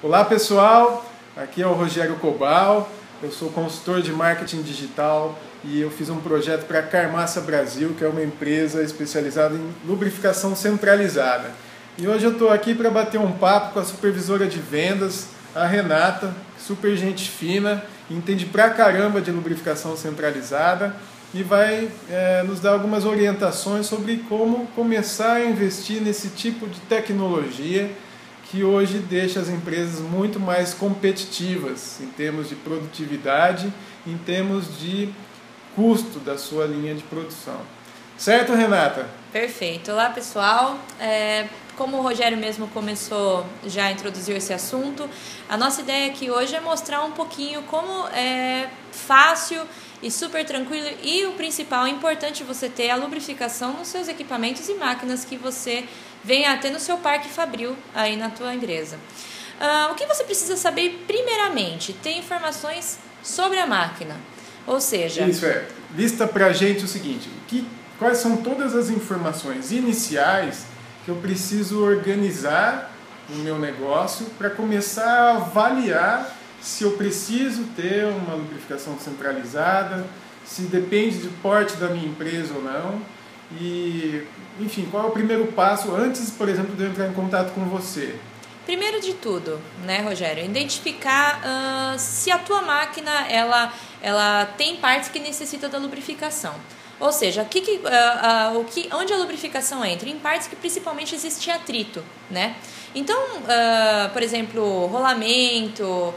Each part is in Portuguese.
Olá pessoal, aqui é o Rogério Cobal, eu sou consultor de marketing digital e eu fiz um projeto para a Carmassa Brasil, que é uma empresa especializada em lubrificação centralizada. E hoje eu estou aqui para bater um papo com a supervisora de vendas, a Renata, super gente fina, entende pra caramba de lubrificação centralizada e vai nos dar algumas orientações sobre como começar a investir nesse tipo de tecnologia que hoje deixa as empresas muito mais competitivas em termos de produtividade, em termos de custo da sua linha de produção. Certo, Renata? Perfeito. Olá, pessoal. Como o Rogério mesmo começou, já introduziu esse assunto, a nossa ideia aqui hoje é mostrar um pouquinho como é fácil e super tranquilo e o principal, é importante você ter a lubrificação nos seus equipamentos e máquinas que você venha a ter no seu parque fabril aí na tua empresa. O que você precisa saber primeiramente? Ter informações sobre a máquina, ou seja... Isso lista pra gente o seguinte, quais são todas as informações iniciais que eu preciso organizar no meu negócio para começar a avaliar se eu preciso ter uma lubrificação centralizada, se depende do porte da minha empresa ou não, e, enfim, qual é o primeiro passo antes, por exemplo, de eu entrar em contato com você? Primeiro de tudo, né, Rogério, identificar se a tua máquina ela tem partes que necessitam da lubrificação. Ou seja, onde a lubrificação entra? Em partes que principalmente existe atrito, né? Então, por exemplo, rolamento,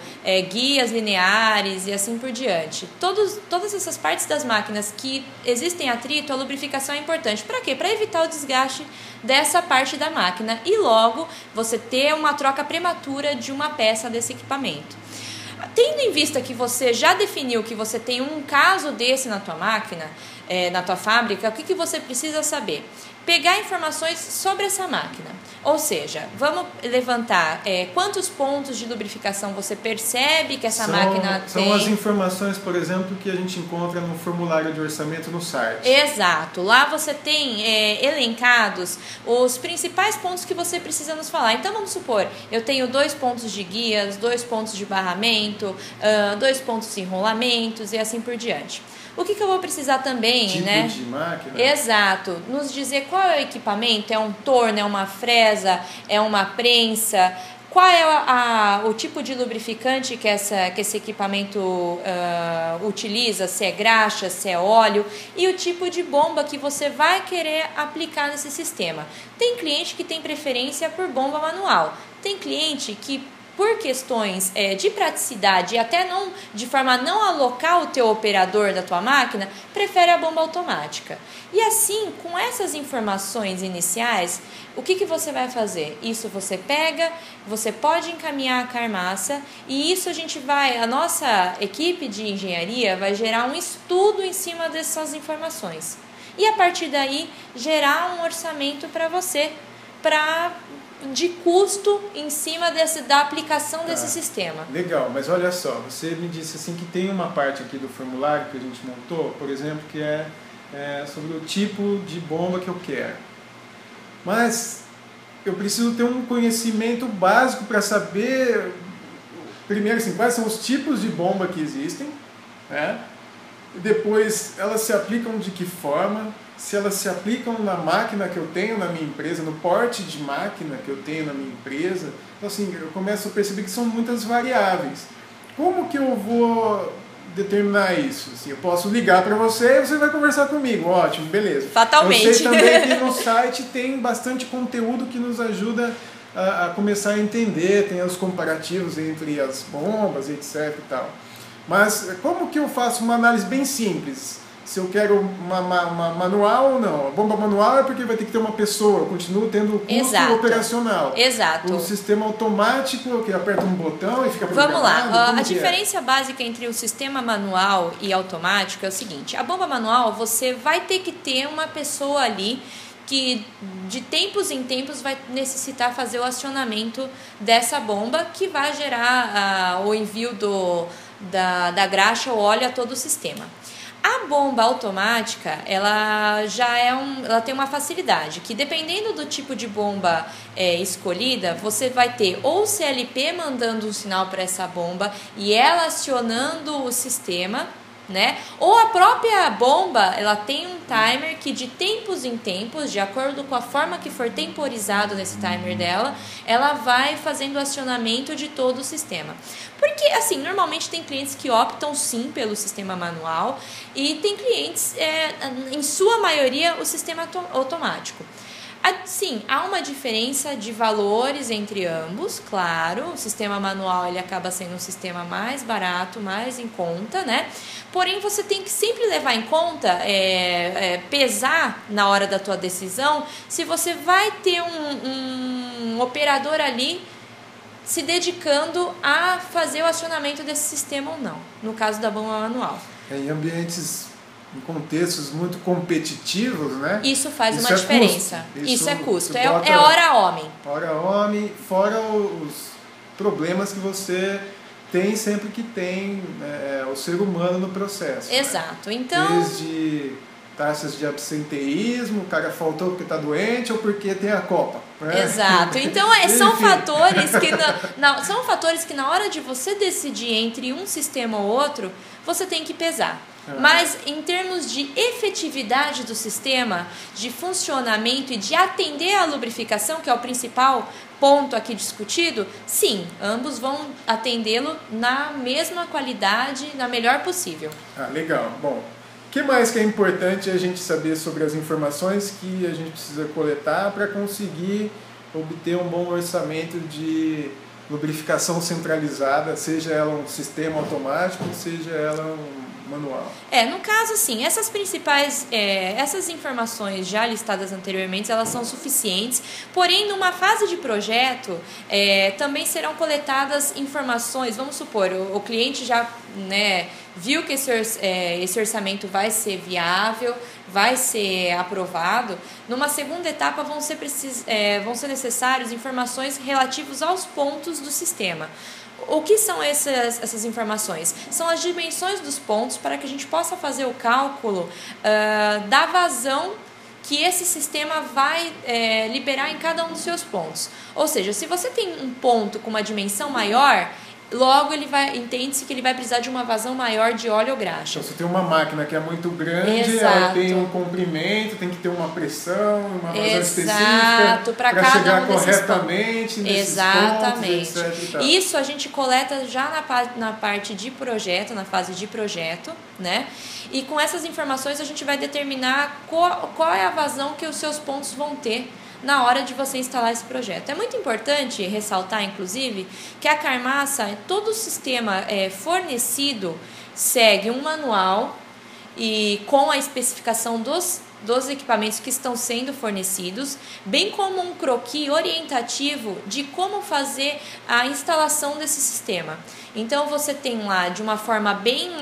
guias lineares e assim por diante. Todas essas partes das máquinas que existem atrito, a lubrificação é importante. Para quê? Para evitar o desgaste dessa parte da máquina e logo você ter uma troca prematura de uma peça desse equipamento. Tendo em vista que você já definiu que você tem um caso desse na tua máquina, na tua fábrica, o que você precisa saber? Pegar informações sobre essa máquina. Ou seja, vamos levantar quantos pontos de lubrificação você percebe que essa máquina tem. São as informações, por exemplo, que a gente encontra no formulário de orçamento no site. Exato. Lá você tem elencados os principais pontos que você precisa nos falar. Então vamos supor, eu tenho 2 pontos de guias, 2 pontos de barramento, 2 pontos de enrolamentos e assim por diante. O que eu vou precisar também, tipo de máquina? Exato. Nos dizer qual é o equipamento, é um torno, é uma fresa, é uma prensa, qual é o tipo de lubrificante que esse equipamento utiliza, se é graxa, se é óleo, e o tipo de bomba que você vai querer aplicar nesse sistema. Tem cliente que tem preferência por bomba manual, tem cliente que por questões de praticidade e até de forma a não alocar o teu operador da tua máquina, prefere a bomba automática. E assim, com essas informações iniciais, o que você vai fazer? Isso você pega, você pode encaminhar a Carmassa e isso a nossa equipe de engenharia vai gerar um estudo em cima dessas informações. E a partir daí, gerar um orçamento para você, de custo em cima da aplicação desse sistema. Legal, mas olha só, você me disse assim que tem uma parte aqui do formulário que a gente montou, por exemplo, que é sobre o tipo de bomba que eu quero. Mas eu preciso ter um conhecimento básico para saber, primeiro assim, quais são os tipos de bomba que existem, né? Depois elas se aplicam de que forma, se elas se aplicam na máquina que eu tenho na minha empresa, no porte de máquina que eu tenho na minha empresa. Então assim, eu começo a perceber que são muitas variáveis. Como que eu vou determinar isso? Assim, eu posso ligar para você e você vai conversar comigo, ótimo, beleza. Fatalmente. Eu sei também que no site tem bastante conteúdo que nos ajuda a começar a entender, tem os comparativos entre as bombas, etc e tal. Mas como que eu faço uma análise bem simples? Se eu quero uma manual ou não. A bomba manual é porque vai ter que ter uma pessoa, eu continuo tendo o custo operacional. Exato. O sistema automático, que aperta um botão e fica programado. Vamos lá, a diferença básica entre o sistema manual e automático é o seguinte: a bomba manual você vai ter que ter uma pessoa ali que de tempos em tempos vai necessitar fazer o acionamento dessa bomba que vai gerar o envio da graxa ou óleo a todo o sistema. A bomba automática, ela já ela tem uma facilidade, que dependendo do tipo de bomba escolhida, você vai ter ou o CLP mandando um sinal para essa bomba e ela acionando o sistema, né? Ou a própria bomba, ela tem um timer que de tempos em tempos, de acordo com a forma que for temporizado nesse timer dela, ela vai fazendo o acionamento de todo o sistema. Porque, assim, normalmente tem clientes que optam sim pelo sistema manual e tem clientes, em sua maioria, o sistema automático. Sim, há uma diferença de valores entre ambos, claro. O sistema manual ele acaba sendo um sistema mais barato, mais em conta, né? Porém, você tem que sempre levar em conta, pesar na hora da tua decisão, se você vai ter um operador ali se dedicando a fazer o acionamento desse sistema ou não, no caso da bomba manual. Em ambientes, em contextos muito competitivos, né? Isso faz uma diferença. Isso é custo. É hora homem. Hora homem, fora os problemas que você tem sempre que tem o ser humano no processo. Exato. Né? Então, desde taxas de absenteísmo, o cara faltou porque está doente ou porque tem a Copa. Né? Exato. Então, são fatores que na hora de você decidir entre um sistema ou outro, você tem que pesar. Mas em termos de efetividade do sistema, de funcionamento e de atender a lubrificação, que é o principal ponto aqui discutido, sim, ambos vão atendê-lo na mesma qualidade, na melhor possível. Legal. Bom, o que mais que é importante a gente saber sobre as informações que a gente precisa coletar para conseguir obter um bom orçamento de lubrificação centralizada, seja ela um sistema automático, seja ela um manual? No caso, sim, essas principais, essas informações já listadas anteriormente, elas são suficientes, porém, numa fase de projeto, também serão coletadas informações, vamos supor, o cliente já, né, viu que esse orçamento vai ser viável, vai ser aprovado. Numa segunda etapa vão ser necessárias informações relativas aos pontos do sistema. O que são essas informações? São as dimensões dos pontos para que a gente possa fazer o cálculo da vazão que esse sistema vai liberar em cada um dos seus pontos. Ou seja, se você tem um ponto com uma dimensão maior, logo entende-se que ele vai precisar de uma vazão maior de óleo ou graxa. Então, você tem uma máquina que é muito grande, exato, ela tem um comprimento, tem que ter uma pressão, uma vazão exato, específica para chegar corretamente nesses exatamente. pontos, etc. Isso a gente coleta já na parte de projeto, na fase de projeto, né? E com essas informações a gente vai determinar qual é a vazão que os seus pontos vão ter na hora de você instalar esse projeto. É muito importante ressaltar, inclusive, que a Carmassa, todo o sistema fornecido segue um manual e com a especificação dos equipamentos que estão sendo fornecidos, bem como um croquis orientativo de como fazer a instalação desse sistema. Então você tem lá de uma forma bem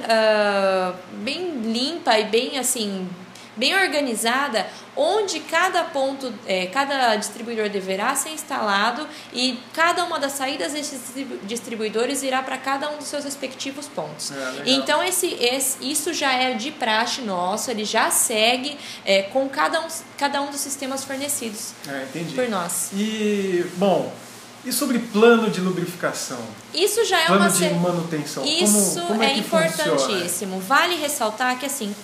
limpa e bem organizada, onde cada ponto, cada distribuidor deverá ser instalado e cada uma das saídas desses distribuidores irá para cada um dos seus respectivos pontos. Então isso já é de praxe nosso, ele já segue com cada um dos sistemas fornecidos por nós. E, bom, e sobre plano de lubrificação? Isso já é plano de manutenção. Isso como é que importantíssimo. Funciona? Vale ressaltar que assim,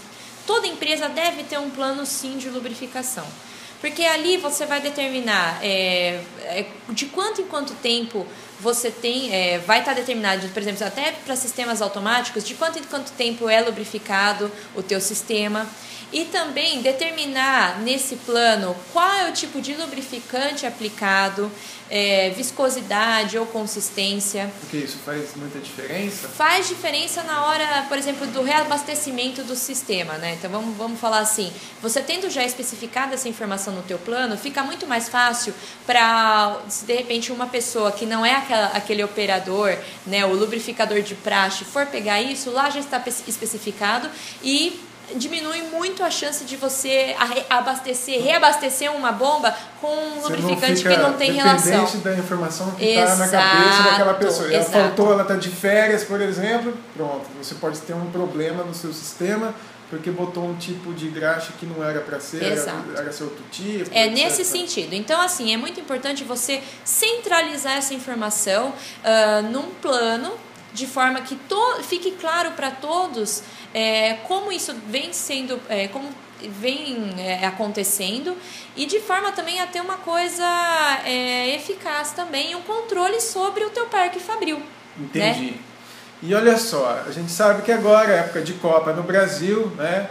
toda empresa deve ter um plano sim de lubrificação, porque ali você vai determinar de quanto em quanto tempo você tem, vai estar determinado, por exemplo, até para sistemas automáticos, de quanto em quanto tempo é lubrificado o teu sistema. E também determinar nesse plano qual é o tipo de lubrificante aplicado, viscosidade ou consistência. Porque isso faz muita diferença? Faz diferença na hora, por exemplo, do reabastecimento do sistema, né? Então vamos falar assim, você tendo já especificado essa informação no teu plano, fica muito mais fácil para, se de repente uma pessoa que não é aquele operador, né, o lubrificador de praxe, for pegar isso, lá já está especificado e diminui muito a chance de você reabastecer uma bomba com um lubrificante que não tem relação. Dependente da informação que está na cabeça daquela pessoa. Ela faltou, ela está de férias, por exemplo, pronto, você pode ter um problema no seu sistema, porque botou um tipo de graxa que não era para ser, era ser outro tipo. É nesse sentido. Então, assim, é muito importante você centralizar essa informação num plano, de forma que fique claro para todos como isso vem sendo, como vem acontecendo, e de forma também a ter uma coisa eficaz também, um controle sobre o teu parque fabril. Entendi. Né? E olha só, a gente sabe que agora é época de Copa no Brasil, né?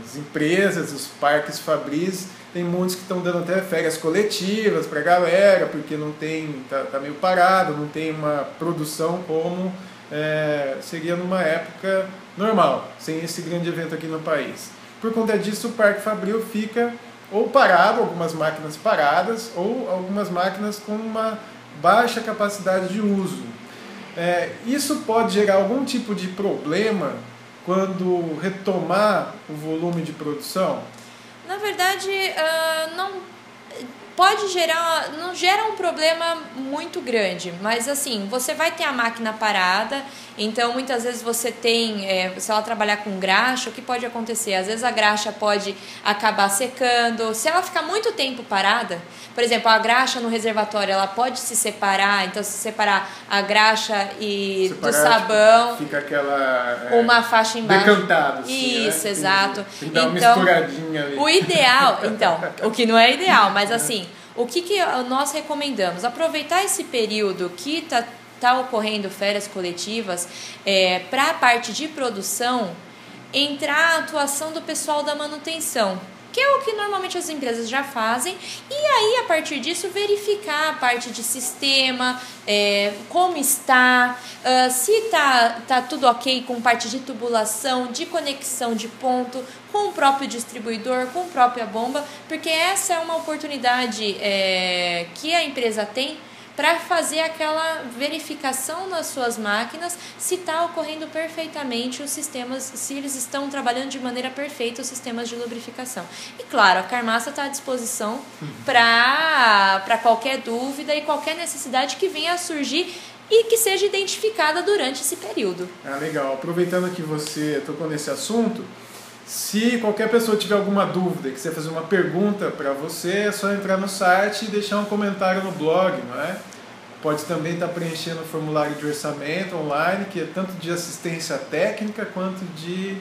As empresas, os parques fabris, tem muitos que estão dando até férias coletivas para a galera, porque não tem, tá meio parado, não tem uma produção como seria numa época normal, sem esse grande evento aqui no país. Por conta disso, o parque fabril fica ou parado, algumas máquinas paradas, ou algumas máquinas com uma baixa capacidade de uso. Isso pode gerar algum tipo de problema quando retomar o volume de produção? Na verdade, não gera um problema muito grande, mas assim, você vai ter a máquina parada, então muitas vezes você tem, se ela trabalhar com graxa, o que pode acontecer? Às vezes a graxa pode acabar secando, se ela ficar muito tempo parada, por exemplo, a graxa no reservatório, ela pode se separar, então se separar a graxa do sabão, fica aquela uma faixa embaixo. Decantado, assim, isso, né? exato. Tem que dar uma misturadinha ali. O ideal, então, o que não é ideal, mas assim, o que nós recomendamos? Aproveitar esse período que tá ocorrendo férias coletivas para a parte de produção, entrar a atuação do pessoal da manutenção, que é o que normalmente as empresas já fazem, e aí a partir disso verificar a parte de sistema, como está, se tá tudo ok com parte de tubulação, de conexão de ponto, com o próprio distribuidor, com a própria bomba, porque essa é uma oportunidade que a empresa tem para fazer aquela verificação nas suas máquinas se está ocorrendo perfeitamente os sistemas, se eles estão trabalhando de maneira perfeita os sistemas de lubrificação. E claro, a Carmassa está à disposição para qualquer dúvida e qualquer necessidade que venha a surgir e que seja identificada durante esse período. Legal. Aproveitando que você tocou nesse assunto, se qualquer pessoa tiver alguma dúvida, quiser fazer uma pergunta para você, é só entrar no site e deixar um comentário no blog, não é? Pode também estar preenchendo o formulário de orçamento online, que é tanto de assistência técnica quanto de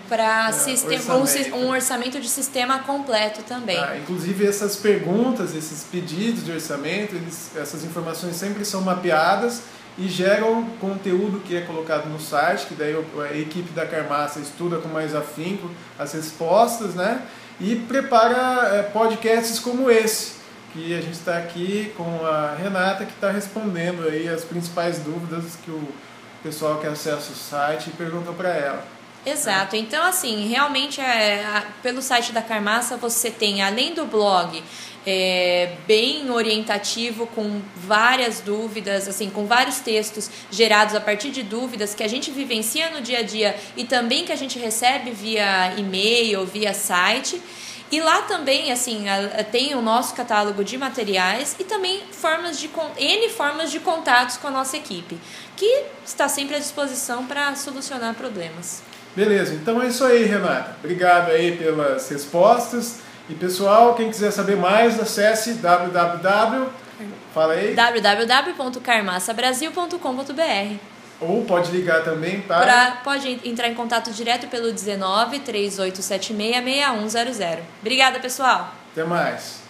um orçamento de sistema completo também. Inclusive essas perguntas, esses pedidos de orçamento, essas informações sempre são mapeadas e geram conteúdo que é colocado no site, que daí a equipe da Carmassa estuda com mais afinco as respostas, né? E prepara podcasts como esse, que a gente está aqui com a Renata, que está respondendo aí as principais dúvidas que o pessoal que acessa o site pergunta para ela. Exato, então assim, realmente pelo site da Carmassa você tem, além do blog, bem orientativo, com várias dúvidas, assim, com vários textos gerados a partir de dúvidas que a gente vivencia no dia a dia e também que a gente recebe via e-mail, via site. E lá também, assim, tem o nosso catálogo de materiais e também N formas de contatos com a nossa equipe, que está sempre à disposição para solucionar problemas. Beleza, então é isso aí, Renata. Obrigado aí pelas respostas. E pessoal, quem quiser saber mais, acesse www.carmassabrasil.com.br. Ou pode ligar também pode entrar em contato direto pelo 19 3876 6100. Obrigada, pessoal. Até mais.